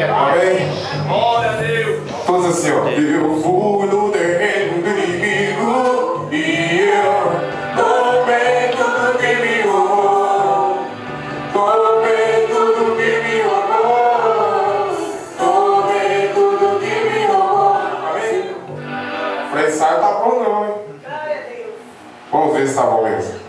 Amém? Glória a Deus. Todos assim, ó. Eu fui no terreno do inimigo e eu tomei tudo que me roubou. Tomei tudo que me roubou. Tomei tudo que me roubou. Amém? Falei, sai tá bom não, hein? Vamos ver se tá bom mesmo.